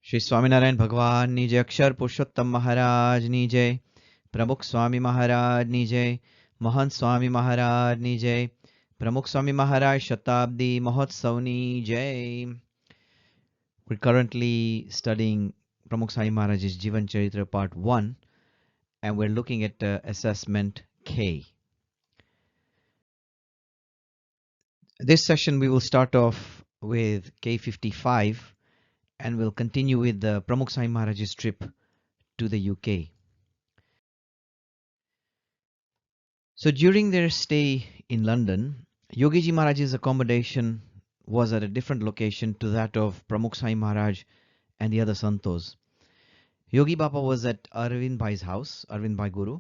श्री स्वामीनारायण भगवान ની જય અક્ષર પુરુષોત્તમ મહારાજની જય પ્રમુખ સ્વામી મહારાજની જય મહંત સ્વામી મહારાજની જય પ્રમુખ સ્વામી મહારાજ શતાબ્દી મહોત્સવની જય. We're currently studying Pramukh Swami Maharaj's Jivan Charitra Part 1 and we're looking at assessment K. This session we will start off with K55 and we'll continue with the Pramukh Swami Maharaj's trip to the UK. So during their stay in London, Yogi Ji Maharaj's accommodation was at a different location to that of Pramukh Swami Maharaj and the other Santos. Yogi Bapa was at Arvind Bhai's house, Arvind Bhai Guru,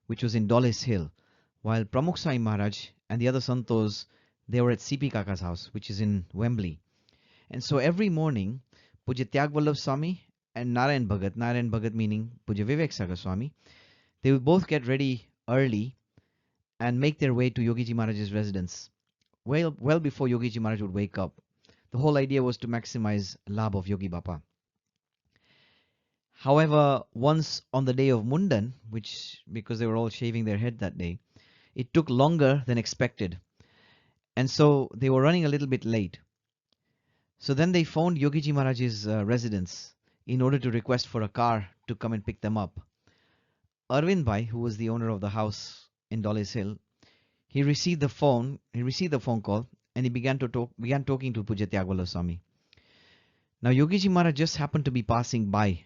which was in Dulles Hill, while Pramukh Swami Maharaj and the other Santos, they were at CP Kaka's house, which is in Wembley. And so every morning, Puja Tyag Vallabh Swami and Narayan Bhagat meaning Puja Vivek Sagar Swami, they would both get ready early and make their way to Yogi Ji Maharaj's residence well before Yogi Ji Maharaj would wake up. The whole idea was to maximize labh of Yogi Bapa. However, once on the day of Mundan, which because they were all shaving their head that day, it took longer than expected. And so they were running a little bit late. So then they phoned Yogi Ji Maharaj's residence in order to request for a car to come and pick them up. Arvind Bhai, who was the owner of the house in Dulles Hill, he received the phone call and he began talking to Puja Tyag Vallabh Swami. Now Yogi Ji Maharaj just happened to be passing by,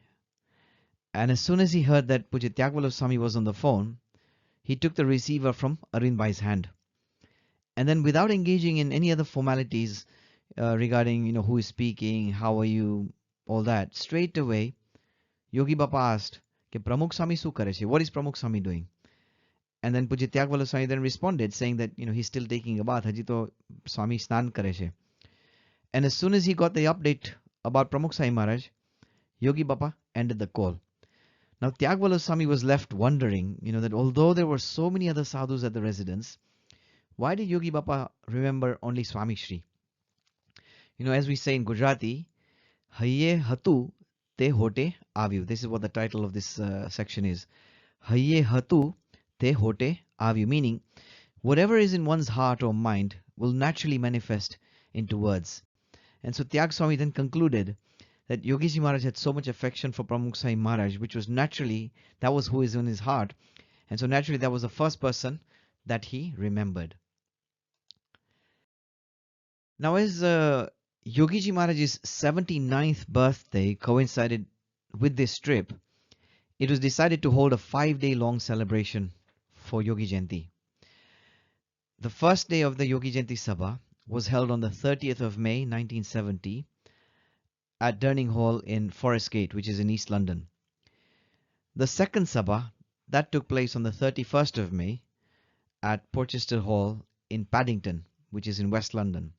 and as soon as he heard that Puja Tyag Vallabh Swami was on the phone, he took the receiver from Arvind Bhai's hand. And then without engaging in any other formalities regarding who is speaking, how are you, all that, straight away Yogi Bapa asked, Pramukh Swami su kare che? What is Pramukh Swami doing? And then Puja Tyag Vallabh Swami then responded saying that he's still taking a bath, haji to Swami snan kare che. And as soon as he got the update about Pramukh Swami Maharaj, Yogi Bapa ended the call. Now Tyag Vallabh Swami was left wondering, that although there were so many other sadhus at the residence, why did Yogi Bapa remember only Swami Shri? As we say in Gujarati, Hayye hatu te hote avyu. This is what the title of this section is. Hayye hatu te hote avyu, meaning whatever is in one's heart or mind will naturally manifest into words. And so Tyag Swami then concluded that Yogi Ji Maharaj had so much affection for Pramukh Swami Maharaj, which was naturally, that was who is in his heart. And so naturally that was the first person that he remembered. Now as Yogi Ji Maharaj's 79th birthday coincided with this trip, it was decided to hold a 5-day long celebration for Yogi Jayanti. The first day of the Yogi Jayanti Sabha was held on the 30th of May 1970 at Durning Hall in Forest Gate, which is in East London. The second Sabha, that took place on the 31st of May at Porchester Hall in Paddington, which is in West London.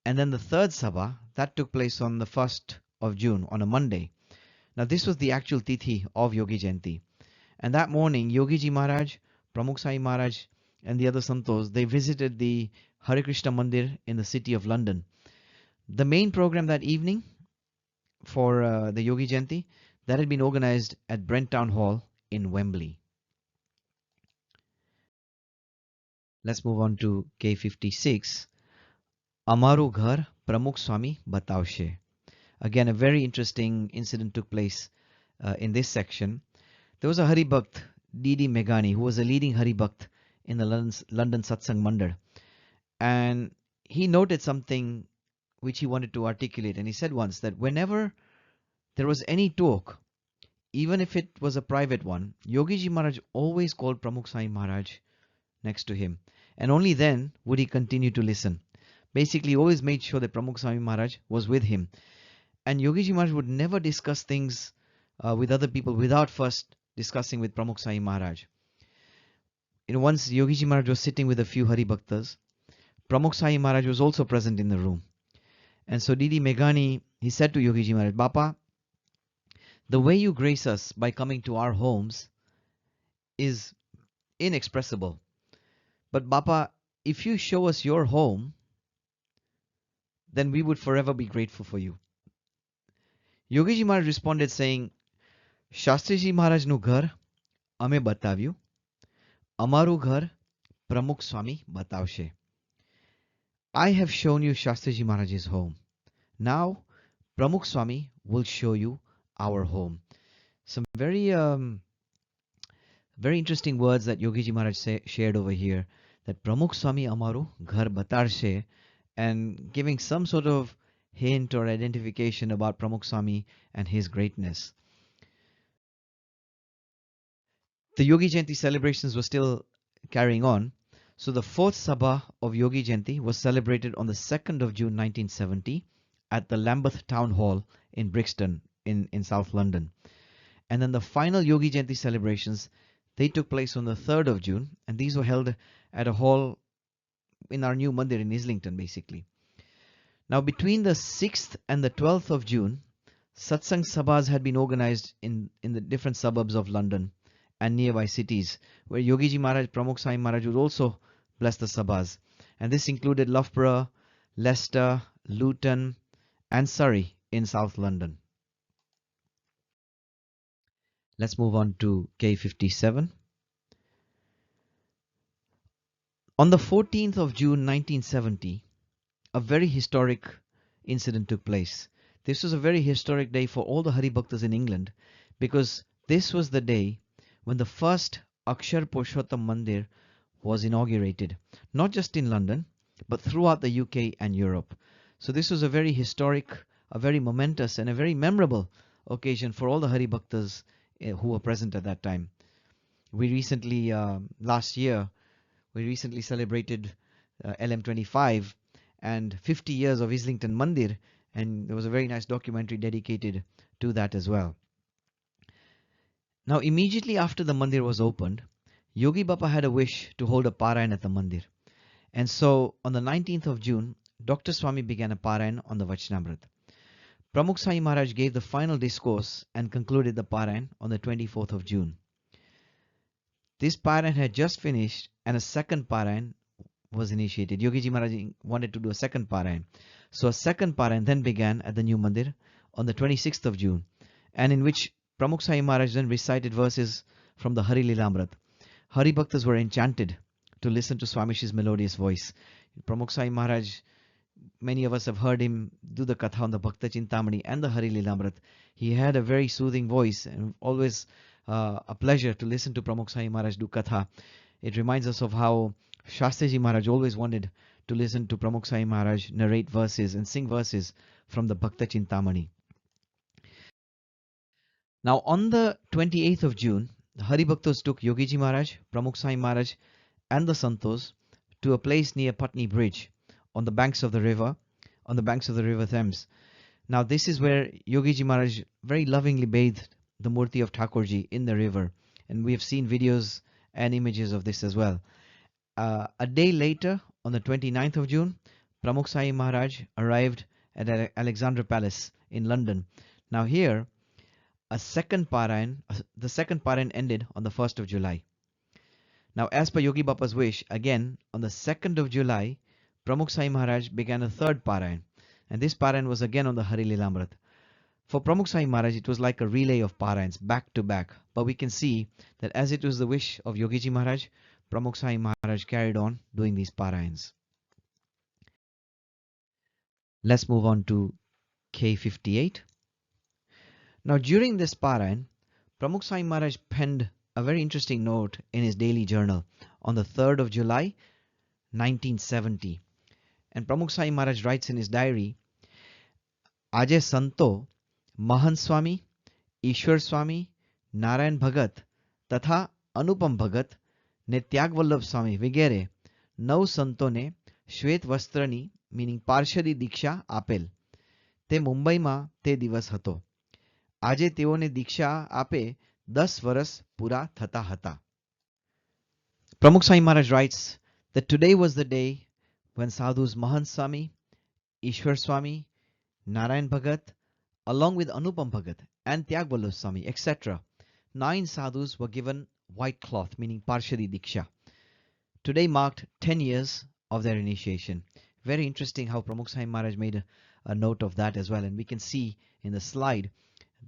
And then the third Sabha, that took place on the 1st of June, on a Monday. Now this was the actual tithi of Yogi Jayanti. And that morning, Yogi Ji Maharaj, Pramukh Swami Maharaj and the other Santos, they visited the Hare Krishna Mandir in the city of London. The main program that evening for the Yogi Jayanti, that had been organized at Brent Town Hall in Wembley. Let's move on to K56. Amaru Ghar Pramukh Swami Batavshe. Again, a very interesting incident took place in this section. There was a Hari Bhakt, D.D. Meghani, who was a leading Hari Bhakt in the London Satsang Mandir. And he noted something which he wanted to articulate. And he said once that whenever there was any talk, even if it was a private one, Yogi Ji Maharaj always called Pramukh Swami Maharaj next to him. And only then would he continue to listen. Basically, he always made sure that Pramukh Swami Maharaj was with him. And Yogi Ji Maharaj would never discuss things with other people without first discussing with Pramukh Swami Maharaj. Once Yogi Ji Maharaj was sitting with a few Hari Bhaktas, Pramukh Swami Maharaj was also present in the room. And so D.D. Meghani, he said to Yogi Ji Maharaj, Bapa, the way you grace us by coming to our homes is inexpressible. But Bapa, if you show us your home, then we would forever be grateful for you. Yogiji Maharaj responded saying, Shastriji Maharajનું ઘર અમે બતાવ્યું, અમારું ઘર Pramukh Swami બતાવશે. I have shown you Shastriji Maharaj's home. Now Pramukh Swami will show you our home. Some very interesting words that Yogiji Maharaj shared over here, that Pramukh Swami Amaru Ghar Batarshe, and giving some sort of hint or identification about Pramukh Swami and his greatness. The Yogi Jayanti celebrations were still carrying on. So the fourth Sabha of Yogi Jayanti was celebrated on the 2nd of June 1970 at the Lambeth Town Hall in Brixton in South London. And then the final Yogi Jayanti celebrations, they took place on the 3rd of June, and these were held at a hall in our new mandir in Islington, basically. Now, between the 6th and the 12th of June, Satsang sabhas had been organized in the different suburbs of London and nearby cities, where Yogiji Maharaj, Pramukh Swami Maharaj would also bless the sabhas. And this included Loughborough, Leicester, Luton, and Surrey in South London. Let's move on to K57. On the 14th of June 1970, a very historic incident took place. This was a very historic day for all the Hari Bhaktas in England, because this was the day when the first Akshar Purushottam Mandir was inaugurated, not just in London, but throughout the UK and Europe. So this was a very historic, a very momentous, and a very memorable occasion for all the Hari Bhaktas who were present at that time. We recently, last year, we recently celebrated LM25 and 50 years of Islington Mandir, and there was a very nice documentary dedicated to that as well. Now, immediately after the mandir was opened, Yogi Bapa had a wish to hold a parayan at the mandir. And so, on the 19th of June, Dr. Swami began a parayan on the Vachnamrit. Pramukh Swami Maharaj gave the final discourse and concluded the parayan on the 24th of June. This parayan had just finished, and a second parayan was initiated. Yogiji Maharaj wanted to do a second parayan. So a second parayan then began at the new mandir on the 26th of June, and in which Pramukh Swami Maharaj then recited verses from the Hari Lilamrit. Hari Bhaktas were enchanted to listen to Swamishi's melodious voice. Pramukh Swami Maharaj, many of us have heard him do the Katha on the Bhakta Chintamani and the Hari Lilamrit. He had a very soothing voice, and always a pleasure to listen to Pramukh Swami Maharaj do Katha. It reminds us of how Shastriji Maharaj always wanted to listen to Pramukh Swami Maharaj narrate verses and sing verses from the Bhakta Chintamani. Now, on the 28th of June, the Hari Bhaktas took Yogiji Maharaj, Pramukh Swami Maharaj, and the Santos to a place near Putney Bridge on the banks of the river, Thames. Now, this is where Yogiji Maharaj very lovingly bathed the Murti of Thakurji in the river, and we have seen videos and images of this as well. A day later, on the 29th of June, Pramukh Swami Maharaj arrived at Alexandra Palace in London. Now here, the second parayan ended on the 1st of July. Now, as per Yogi Bapa's wish, again, on the 2nd of July, Pramukh Swami Maharaj began a third parayan, and this parayan was again on the Hari Lilamrit. For Pramukh Swami Maharaj, it was like a relay of parayans, back to back. But we can see that as it was the wish of Yogiji Maharaj, Pramukh Swami Maharaj carried on doing these parayans. Let's move on to K58. Now, during this parayan, Pramukh Swami Maharaj penned a very interesting note in his daily journal on the 3rd of July, 1970. And Pramukh Swami Maharaj writes in his diary, Aje Santo, Mahan Swami, Ishwar Swami, Narayan Bhagat, तथा अनुपम भगत ने त्याग वल्लभ स्वामी वगैरे 9 સંતોને શ્વેત વસ્ત્રની meaning પાર્ષદી દીક્ષા આપેલ. તે મુંબઈમાં તે દિવસ હતો. આજે તેઓને દીક્ષા આપે 10 વર્ષ પૂરા થતા હતા. Pramukh Swami Maharaj writes that today was the day when sadhus Mahant Swami, Ishwar Swami, Narayan Bhagat, along with Anupam Bhagat and Tyag Vallabh Swami, etc., 9 sadhus were given white cloth, meaning Parshadi Diksha. Today marked 10 years of their initiation. Very interesting how Pramukh Swami Maharaj made a note of that as well, and we can see in the slide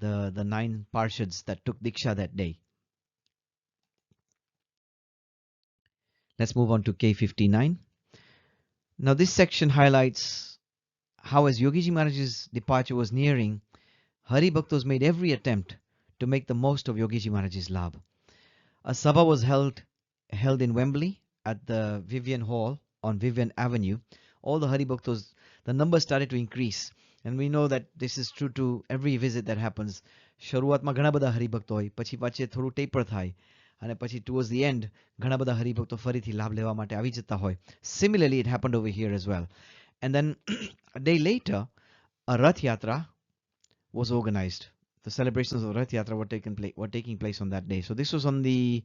the 9 Parshads that took diksha that day. Let's move on to K59. Now this section highlights how as Yogiji Maharaj's departure was nearing, Hari Bhaktos made every attempt to make the most of Yogiji Maharaj's labh. A sabha was held in Wembley at the Vivian Hall on Vivian Avenue. All the Hari Bhaktos, the numbers started to increase. And we know that this is true to every visit that happens. શરૂઆતમાં ઘણા બધા હરિભક્તો હોય, પછી પાછે થોડું taper થાય, અને પછી towards the end ઘણા બધા હરિભક્તો ફરીથી લાભ લેવા માટે આવી જતા હોય. Similarly, it happened over here as well. And then a day later, a Rathyatra was organized. The celebrations of Rathyatra were taking place on that day. So this was on the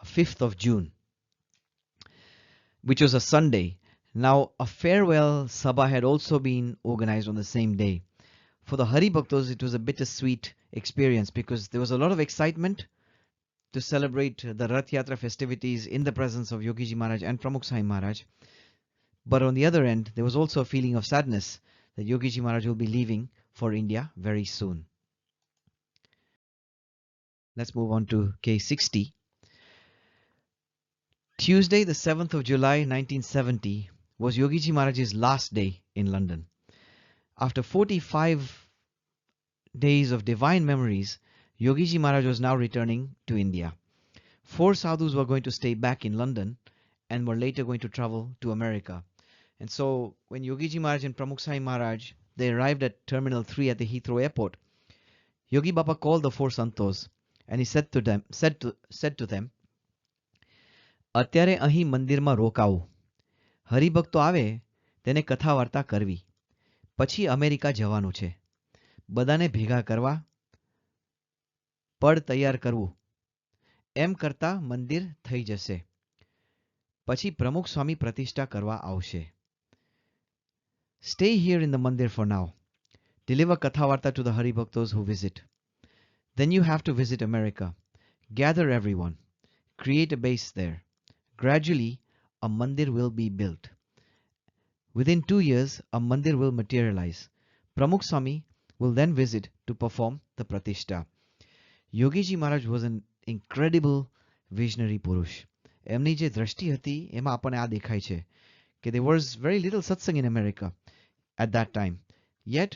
5th of June, which was a Sunday. Now, a farewell sabha had also been organized on the same day. For the Hari Bhaktos, it was a bittersweet experience because there was a lot of excitement to celebrate the Rath Yatra festivities in the presence of Yogiji Maharaj and Pramukh Swami Maharaj. But on the other end, there was also a feeling of sadness that Yogiji Maharaj will be leaving for India very soon. Let's move on to K60. Tuesday, the 7th of July 1970 was Yogiji Maharaj's last day in London. After 45 days of divine memories, Yogiji Maharaj was now returning to India. 4 sadhus were going to stay back in London and were later going to travel to America. And so when Yogiji Maharaj and Pramukh Swami Maharaj, they arrived at Terminal 3 at the Heathrow Airport, Yogi Bapa called the 4 santos and he said to them, અત્યારે અહીં મંદિરમાં રોકાવું. હરિભક્તો આવે તેને કથા વાર્તા કરવી. પછી અમેરિકા જવાનું છે. બધાને ભેગા કરવા, પડ તૈયાર કરવું. એમ કરતા મંદિર થઈ જશે. પછી પ્રમુખ સ્વામી પ્રતિષ્ઠા કરવા આવશે. Stay here in the mandir for now. Deliver katha varta to the Hari Bhaktos who visit. Then you have to visit America. Gather everyone. Create a base there. Gradually, a mandir will be built. Within 2 years, a mandir will materialize. Pramukh Swami will then visit to perform the pratishtha. Yogiji Maharaj was an incredible visionary purush. એમની જે દ્રષ્ટિ હતી એમાં આપણને આ દેખાય છે કે there was very little satsang in America at that time. Yet,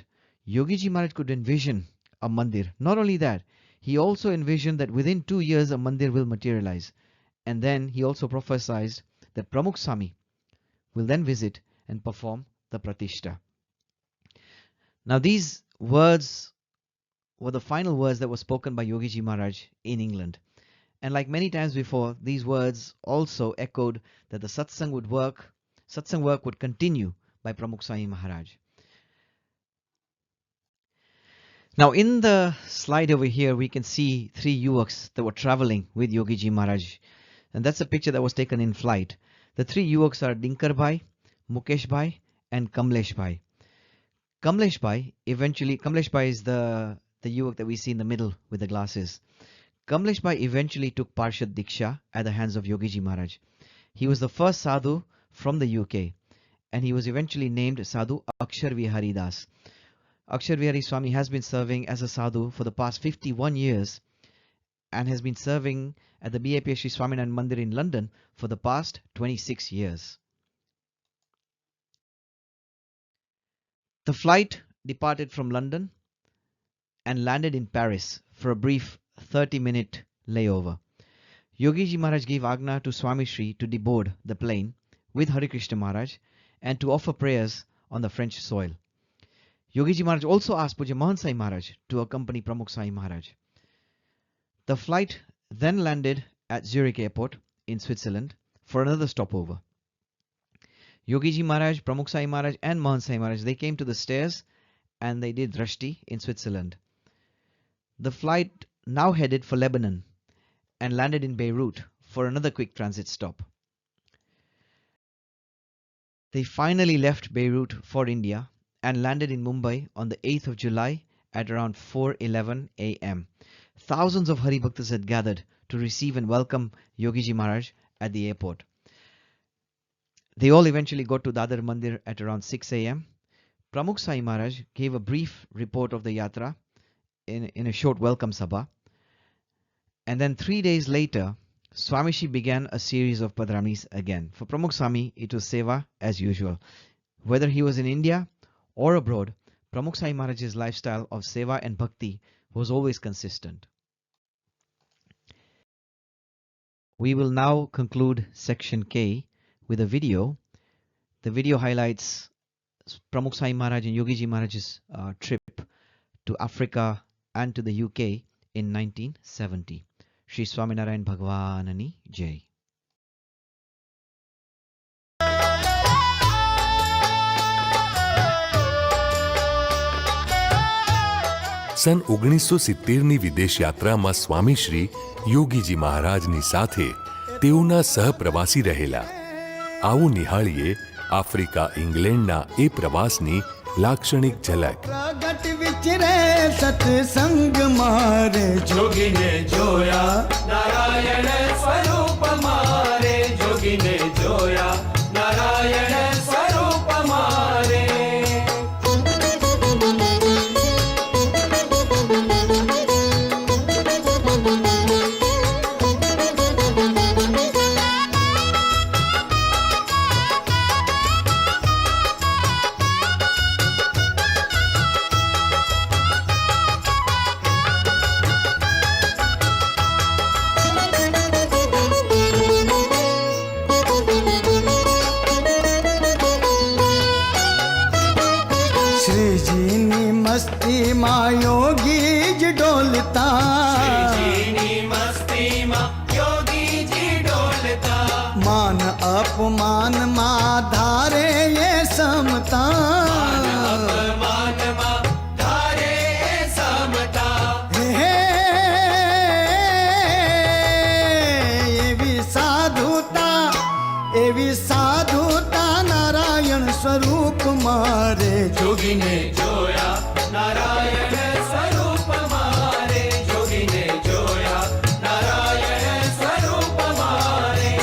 Yogiji Maharaj could envision a mandir. Not only that, he also envisioned that within 2 years a mandir will materialize. And then he also prophesied that Pramukh Swami will then visit and perform the pratishtha. Now these words were the final words that were spoken by Yogiji Maharaj in England. And like many times before, these words also echoed that the satsang work would continue by Pramukh Swami Maharaj. Now in the slide over here, we can see 3 yuvaks that were traveling with Yogiji Maharaj. And that's a picture that was taken in flight. The 3 yuvaks are Dinkar Bhai, Mukesh Bhai, and Kamlesh Bhai. Kamlesh Bhai is the yuvak that we see in the middle with the glasses. Kamlesh Bhai eventually took Parshad Diksha at the hands of Yogiji Maharaj. He was the first sadhu from the UK, and he was eventually named Sadhu Akshar Vihari Das. Akshar Vihari Swami has been serving as a sadhu for the past 51 years and has been serving at the BAPS Sri Swaminarayan Mandir in London for the past 26 years. The flight departed from London and landed in Paris for a brief 30-minute layover. Yogiji Maharaj gave Agna to Swami Shri to deboard the plane with Hari Krishna Maharaj and to offer prayers on the French soil. Yogiji Maharaj also asked Puja Mohan Sai Maharaj to accompany Pramukh Swami Maharaj. The flight then landed at Zurich Airport in Switzerland for another stopover. Yogiji Maharaj, Pramukh Swami Maharaj and Mohan Sai Maharaj, they came to the stairs and they did Drashti in Switzerland. The flight now headed for Lebanon and landed in Beirut for another quick transit stop. They finally left Beirut for India and landed in Mumbai on the 8th of July at around 4:11 a.m. Thousands of Hari Bhaktas had gathered to receive and welcome Yogiji Maharaj at the airport. They all eventually got to Dadar Mandir at around 6 a.m. Pramukh Swami Maharaj gave a brief report of the yatra in a short welcome sabha. And then 3 days later, Swamiji began a series of padramis again. For Pramukh Swami, it was seva as usual. Whether he was in India or abroad, Pramukh Swami Maharaj's lifestyle of seva and bhakti was always consistent. We will now conclude section K with a video. The video highlights Pramukh Swami Maharaj and Yogi Ji Maharaj's trip to Africa and to the UK in 1970. Shri Swaminarayan Bhagwanani Jai. સન 1970ની વિદેશ યાત્રામાં સ્વામીશ્રી યોગીજી મહારાજની સાથે તેઓના સહપ્રવાસી રહેલા. આવું નિહાળીએ Africa ઇંગ્લેન્ડના એ પ્રવાસની લાક્ષણિક ઝલક. પ્રગટ વિચરે સત્સંગ મારે જોગીને જોયા નારાયણ સ્વરૂપ મારે જોગીને જોયા નારાયણ સ્વરૂપ મારે. શ્રીજીની મસ્તીમાં યોગી જ ડોલતા શ્રીજીની મસ્તીમાં યોગી જી ડોલતા માન અપમાનમાં ધારે એ સમતા અપમાનમાં ધારે એ સમતા હે એવી સાધુતા નારાયણ સ્વરૂપ મારે જોગીને જોયા નારાયણ સ્વરૂપ મારે જોગીને જોયા નારાયણ સ્વરૂપ મારે.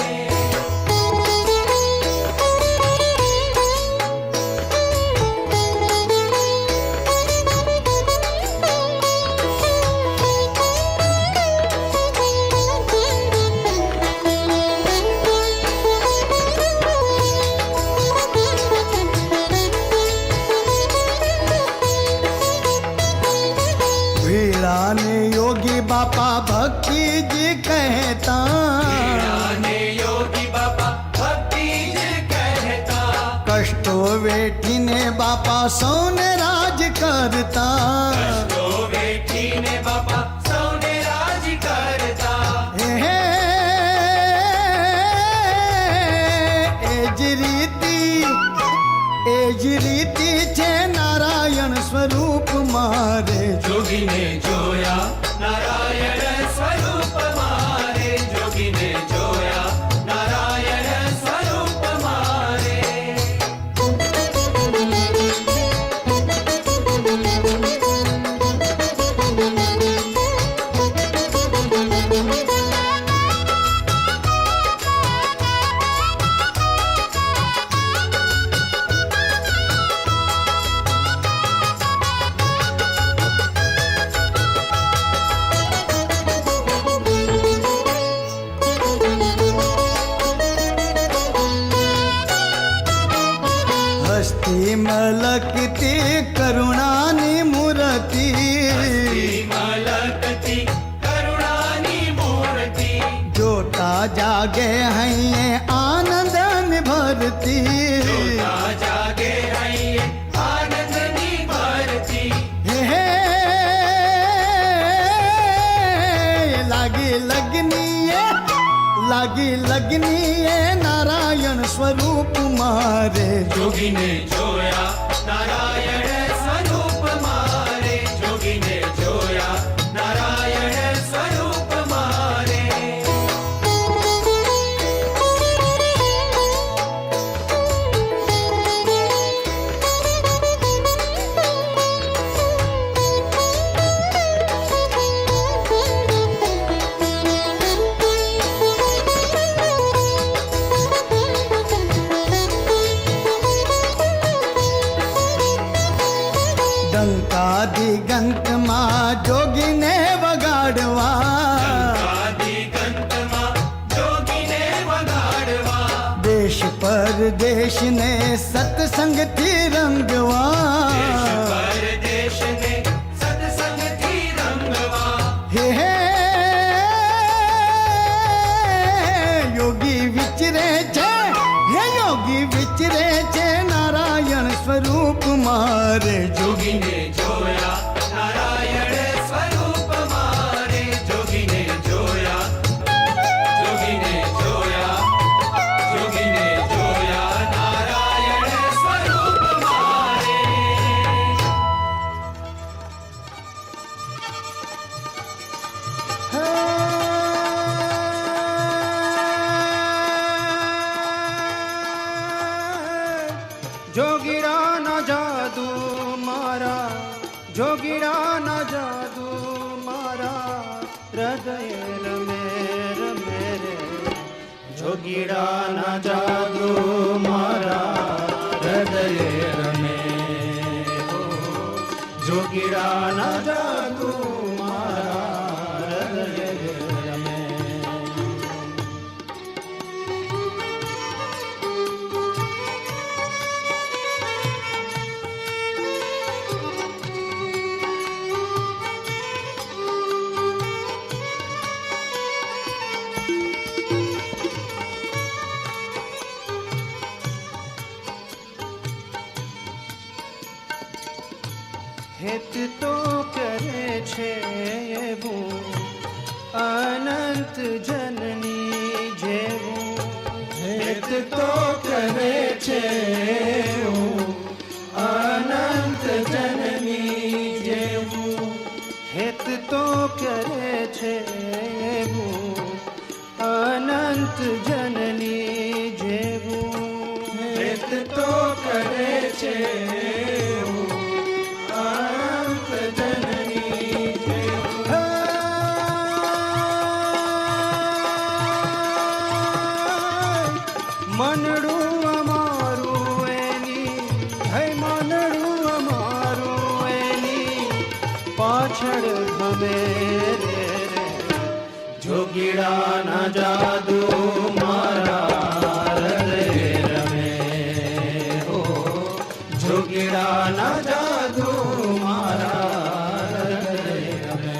वीराने योगी बापा भक्ति जी कहता वीराने योगी बापा भक्ति जी कहता कष्टो वेठीने बापा सौने राज करता कष्टो वेठीने बापा सौने राज करता एज रीति छे नारायण स्वरूप मारे जोगीने जोया नारायण स्वरूप मारे जोगीने जोया नारायण स्वरूप मारे. हस्ती मलकती करुणानी मूर्ति मलकती करुणानी मूर्ति जोता जागे हैं आनंद भरती जोता जागे हैं आनंद भरती हे लागी लगनी नारायण स्वरूप मारे जोगीने जोया नारायण स्वरूप मारे जोगीने जोया नारायण स्वरूप मारे. ગંતમાં જોગીને વગાડવા, દેશ પરદેશને સત્સંગથી રંગવા, હે હે યોગી વિચરે છે, હે યોગી વિચરે છે નારાયણ સ્વરૂપ મારે. જોગીને જોયા નારાયણ સ્વરૂપ મારે, જોગીને જોયા, જોગીને જોયા, જોગીને જોયા નારાયણ સ્વરૂપ મારે. જોગીરાના જાદુ મારા, જોગીરાના જાદુ મારા હૃદય રમે રમે રે. જોગીરાના જાદુ મારા હૃદય રમે, જોગીરાના જાદુ મારા હૃદય રમે. હિત તો કરે છે એવું અનંત જનની જેવું, હિત તો કરે છે એવું અનંત જનની જેવું, હિત તો કરે છે એવું અનંત જનની જેવું, હિત તો કરે છે મનડું અમારું એની, હે મનડું અમારું એની પાછળ ગમે રે રે. જોગીડાના જાદુ મારા હૃદય રમે, હો જોગીડાના જાદુ મારા હૃદય રમે.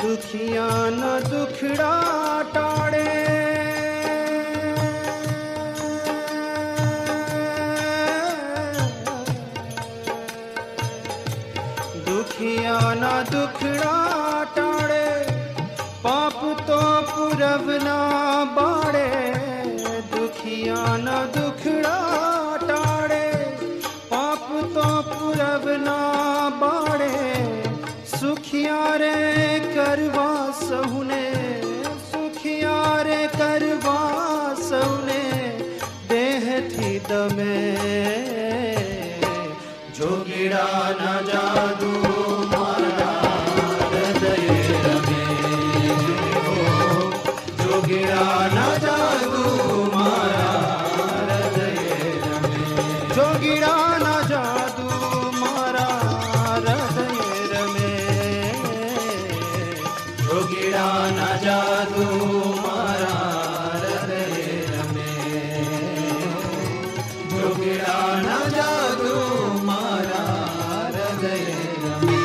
દુખિયાના દુખડા ટાળે, દુખિયાના દુખડા ટાળે, પાપ તો પુરવના બાળે. દુખિયાના દુખડા ટાળે, પાપ તો પુરવના બાળે. સુખિયા રે કરવા સહુને, સુખિયા રે કરવા સૌને દેહથી દમે. જોગીડાના જાદુ મારા હૃદય રમે, જોગીડાના જાદુ મારા હૃદય રમે, જોગીડાના જાદુ મારા હૃદય રમે, જોગીડાના જાદુ મારા હૃદય રમે, જોગીડાના જાદુ મારા હૃદય રમે.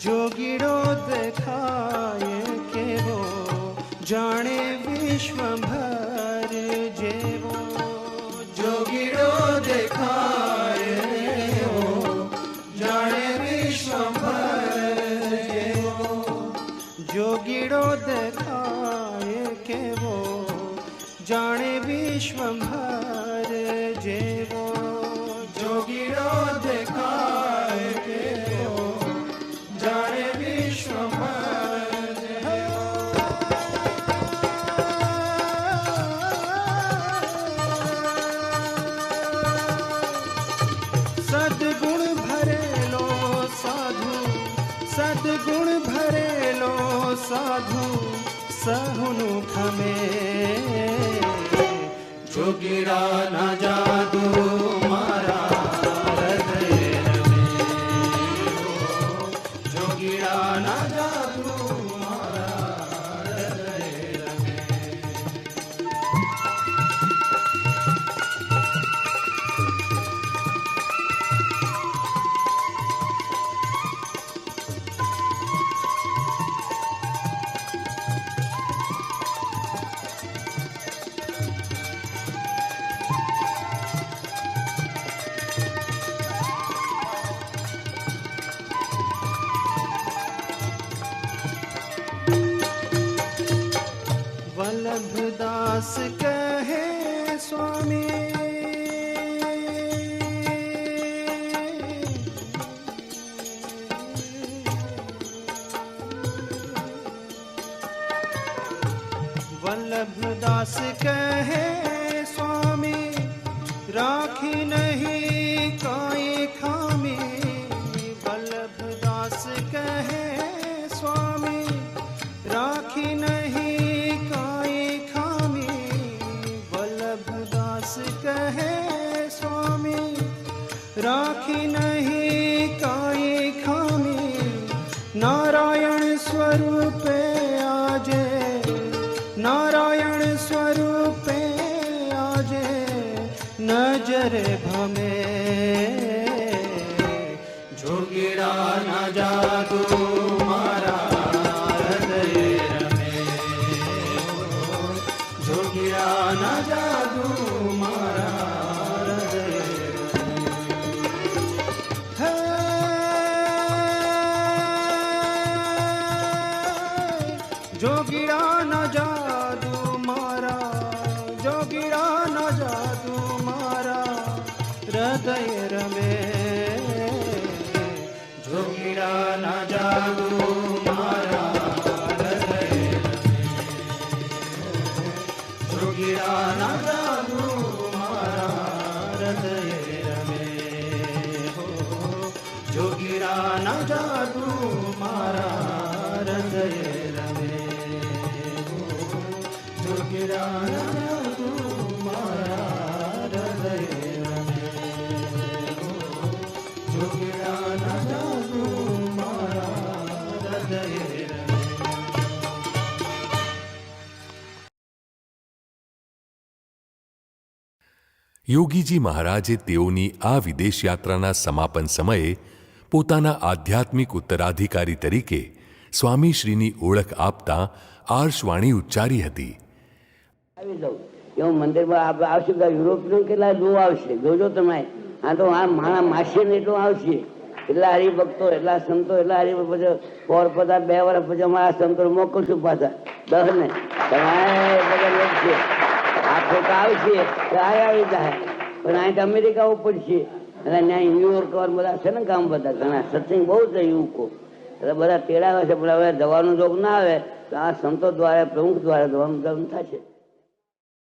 જોગીડો દેખાય કેવો જાણે विश्वभर जेवो जोगीड़ो देखाए हो जाने विश्वभर जेवो जोगीड़ो देखाए के वो जाने विश्वभर जेवो जोगीड़ो देखाए के हो जाने विश्वभर जेवो सद्गुण भरेलो साधु सद्गुण भरेलो साधु सहुनु खमे जोगीड़ा ना जादू मारा हृदय में हो जोगीड़ा ना जादू मारा हृदय में वल्लभदास कहे स्वामी वल्लभदास कहे स्वामी राखी नहीं कोई खामी वल्लभदास कहे स्वामी राखी नहीं कोई खामी वल्लभदास कहे स्वामी राखी नहीं कोई खामी नारायण स्वरूपे आजे नारायण स्वरूपे आजे नजर भमे जोगीड़ा ना जादू मारा हृदय में हो जोगीड़ा ना जादू मारा हृदय है जोगिड़ा न जादू मारा जोगिड़ा न जादू मारा हृदय रमे जोगीड़ा ना जादू मारा हृदय में जोगीड़ा ना जादू मारा हृदय में हो जोगीड़ा ना जादू मारा हृदय में हो जोगीड़ा ना जादू मारा हृदय में हो जोगीड़ा ना जादू मारा हृदय में યોગીજી મહારાજે તેઓની આ વિદેશ યાત્રાના સમાપન સમયે પોતાના આધ્યાત્મિક ઉત્તરાધિકારી તરીકે સ્વામીશ્રીની ઓળખ આપતા આર્ષવાણી ઉચ્ચારી હતી. આવી જાઉં એવું મંદિરમાં આવશે બધા યુરોપનું કેટલા જો આવશે જોજો તમે આ તો આ માણા માસી ને એટલું આવશે એટલા હરિભક્તો એટલા સંતો એટલા હરિભક્તો પોર બધા 2 વર્ષ પછી અમારા સંતો મોકલશું પાછા 10 ને તમારે બધા લોક છે આ ફોટા આવશે આવી જાય પણ અહીં અમેરિકા ઉપર છે અને ત્યાં ન્યુયોર્ક બધા છે ને ગામ બધા ઘણા સત્સંગ બહુ છે યુવકો એટલે બધા તેડાવે છે પણ હવે જવાનું જોગ ના આવે તો આ સંતો દ્વારા પ્રમુખ દ્વારા જવાનું થશે.